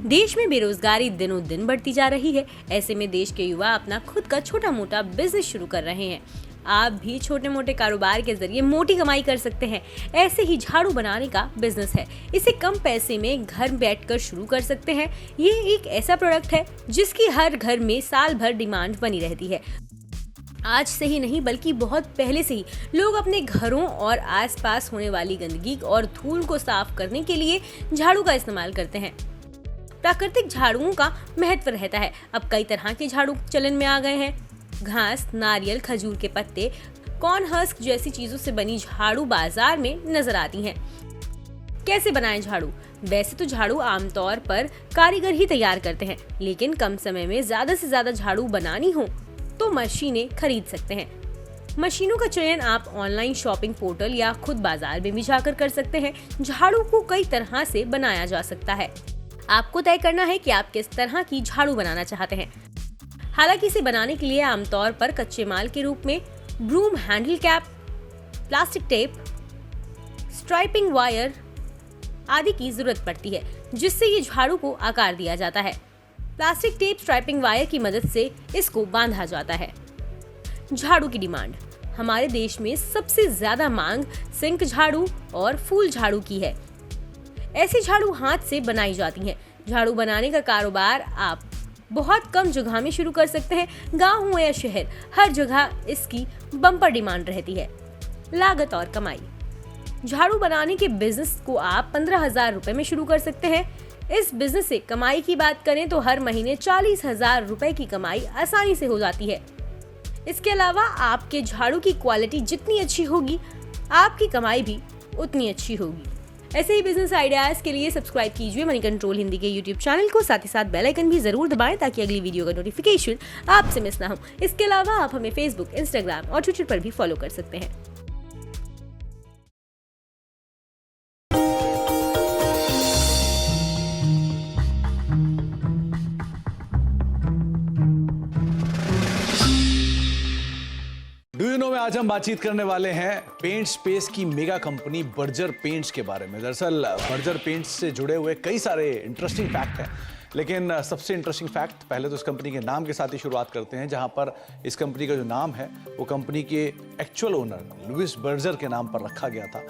देश में बेरोजगारी दिनों दिन बढ़ती जा रही है। ऐसे में देश के युवा अपना खुद का छोटा मोटा बिजनेस शुरू कर रहे हैं। आप भी छोटे मोटे कारोबार के जरिए मोटी कमाई कर सकते हैं। ऐसे ही झाड़ू बनाने का बिजनेस है। इसे कम पैसे में घर बैठकर शुरू कर सकते हैं। ये एक ऐसा प्रोडक्ट है जिसकी हर घर में साल भर डिमांड बनी रहती है। आज से ही नहीं बल्कि बहुत पहले से ही लोग अपने घरों और आसपास होने वाली गंदगी और धूल को साफ करने के लिए झाड़ू का इस्तेमाल करते हैं। प्राकृतिक झाड़ुओं का महत्व रहता है। अब कई तरह के झाड़ू चलन में आ गए हैं। घास, नारियल, खजूर के पत्ते, कॉर्न हस्क जैसी चीजों से बनी झाड़ू बाजार में नजर आती हैं। कैसे बनाएं झाड़ू? वैसे तो झाड़ू आमतौर पर कारीगर ही तैयार करते हैं, लेकिन कम समय में ज्यादा से ज्यादा झाड़ू बनानी हो तो मशीनें खरीद सकते हैं। मशीनों का चयन आप ऑनलाइन शॉपिंग पोर्टल या खुद बाजार में भी जाकर कर सकते हैं। झाड़ू को कई तरह से बनाया जा सकता है। आपको तय करना है कि आप किस तरह की झाड़ू बनाना चाहते हैं। हालांकि इसे बनाने के लिए आमतौर पर कच्चे माल के रूप में broom handle cap, plastic tape, striping wire आदि की जरूरत पड़ती है, जिससे ये झाड़ू को आकार दिया जाता है। प्लास्टिक टेप स्ट्राइपिंग वायर की मदद से इसको बांधा जाता है। झाड़ू की डिमांड। हमारे देश में सबसे ज्यादा मांग सिंक झाड़ू और फूल झाड़ू की है। ऐसी झाड़ू हाथ से बनाई जाती हैं। झाड़ू बनाने का कारोबार आप बहुत कम जगह में शुरू कर सकते हैं। गांव हो या शहर, हर जगह इसकी बम्पर डिमांड रहती है। लागत और कमाई। झाड़ू बनाने के बिजनेस को आप 15,000 रुपए में शुरू कर सकते हैं। इस बिजनेस से कमाई की बात करें तो हर महीने 40,000 रुपए की कमाई आसानी से हो जाती है। इसके अलावा आपके झाड़ू की क्वालिटी जितनी अच्छी होगी, आपकी कमाई भी उतनी अच्छी होगी। ऐसे ही बिजनेस आइडियाज के लिए सब्सक्राइब कीजिए मनी कंट्रोल हिंदी के यूट्यूब चैनल को। साथ ही साथ बेल आइकन भी जरूर दबाएं ताकि अगली वीडियो का नोटिफिकेशन आपसे मिस ना हो। इसके अलावा आप हमें फेसबुक, इंस्टाग्राम और ट्विटर पर भी फॉलो कर सकते हैं। में आज हम बातचीत करने वाले हैं पेंट स्पेस की मेगा कंपनी बर्जर पेंट्स के बारे में। दरअसल बर्जर पेंट्स से जुड़े हुए कई सारे इंटरेस्टिंग फैक्ट हैं, लेकिन सबसे इंटरेस्टिंग फैक्ट पहले तो इस कंपनी के नाम के साथ ही शुरुआत करते हैं, जहां पर इस कंपनी का जो नाम है वो कंपनी के एक्चुअल ओनर लुइस बर्जर के नाम पर रखा गया था।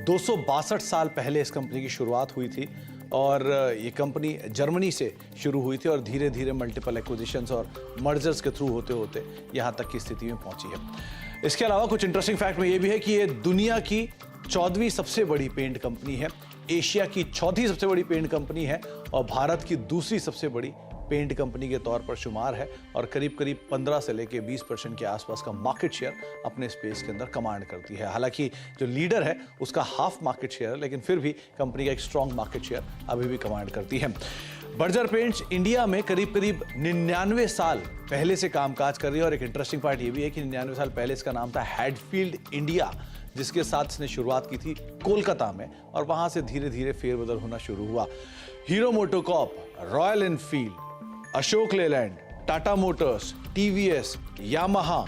262 साल पहले इस कंपनी की शुरुआत हुई थी और ये कंपनी जर्मनी से शुरू हुई थी और धीरे धीरे मल्टीपल एक्विजिशंस और मर्जर्स के थ्रू होते होते यहाँ तक की स्थिति में पहुंची है। इसके अलावा कुछ इंटरेस्टिंग फैक्ट में ये भी है कि ये दुनिया की 14वीं सबसे बड़ी पेंट कंपनी है, एशिया की 4थी सबसे बड़ी पेंट कंपनी है और भारत की दूसरी सबसे बड़ी पेंट कंपनी के तौर पर शुमार है और करीब करीब 15 से लेकर 20% के आसपास का मार्केट शेयर अपने स्पेस के अंदर कमांड करती है। हालांकि जो लीडर है उसका हाफ मार्केट शेयर है, लेकिन फिर भी कंपनी का एक स्ट्रॉन्ग मार्केट शेयर अभी भी कमांड करती है। बर्जर पेंट्स इंडिया में करीब करीब 99 साल पहले से कामकाज कर रही है और एक इंटरेस्टिंग पार्ट ये भी है कि 99 साल पहले इसका नाम था हैडफील्ड इंडिया, जिसके साथ इसने शुरुआत की थी कोलकाता में और वहां से धीरे धीरे फेरबदल होना शुरू हुआ। Hero MotoCorp, royal Enfield, Ashok Leyland, Tata Motors, TVS, Yamaha,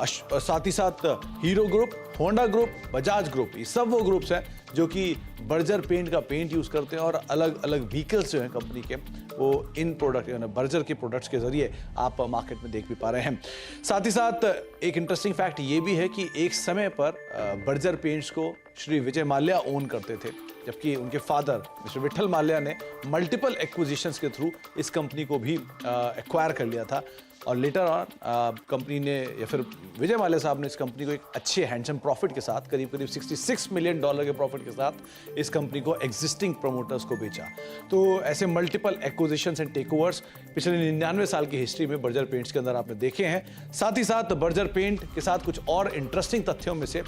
साथ ही साथ hero group, Honda group, Bajaj group, ये सब वो ग्रुप्स हैं जो कि बर्जर पेंट का पेंट यूज करते हैं और अलग अलग व्हीकल्स जो हैं कंपनी के वो इन प्रोडक्ट बर्जर के प्रोडक्ट्स के जरिए आप मार्केट में देख भी पा रहे हैं। साथ ही साथ एक इंटरेस्टिंग फैक्ट ये भी है कि एक समय पर बर्जर पेंट्स को श्री विजय माल्या ओन करते थे, जबकि उनके फादर मिस्टर विठल माल्या ने मल्टीपल एक्विजिशंस के थ्रू इस कंपनी को भी एक्वायर कर लिया था और लेटर ऑन कंपनी ने या फिर विजय माल्या साहब ने इस कंपनी को एक अच्छे हैंडसम प्रॉफिट के साथ करीब करीब $66 मिलियन के प्रॉफिट के साथ इस कंपनी को एग्जिस्टिंग प्रमोटर्स को बेचा। तो ऐसे मल्टीपल एक्विजिशंस एंड टेकओवर्स पिछले 99 साल की हिस्ट्री में बर्जर पेंट्स के अंदर आपने देखे हैं। साथ ही साथ बर्जर पेंट के साथ कुछ और इंटरेस्टिंग तथ्यों में से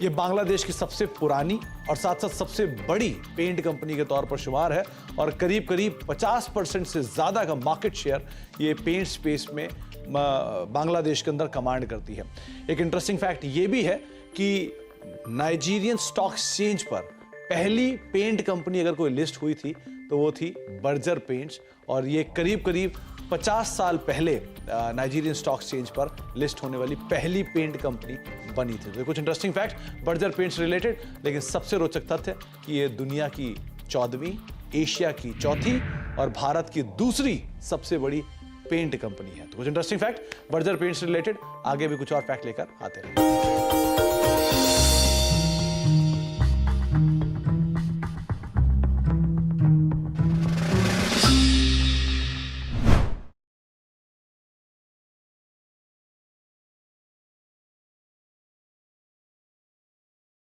ये बांग्लादेश की सबसे पुरानी और साथ साथ सबसे बड़ी पेंट कंपनी के तौर पर शुमार है और करीब करीब 50% से ज्यादा का मार्केट शेयर ये पेंट स्पेस में बांग्लादेश के अंदर कमांड करती है। एक इंटरेस्टिंग फैक्ट ये भी है कि नाइजीरियन स्टॉक एक्सचेंज पर पहली पेंट कंपनी अगर कोई लिस्ट हुई थी तो वो थी बर्जर पेंट्स और ये करीब करीब 50 साल पहले नाइजीरियन स्टॉक एक्सचेंज पर लिस्ट होने वाली पहली पेंट कंपनी बनी थी। तो कुछ interesting fact Berger paints related, लेकिन सबसे रोचक तथ्य कि ये दुनिया की 14वीं, एशिया की 4थी और भारत की दूसरी सबसे बड़ी पेंट कंपनी है। तो कुछ इंटरेस्टिंग फैक्ट बर्जर पेंट्स से रिलेटेड, आगे भी कुछ और फैक्ट लेकर आते रहेंगे।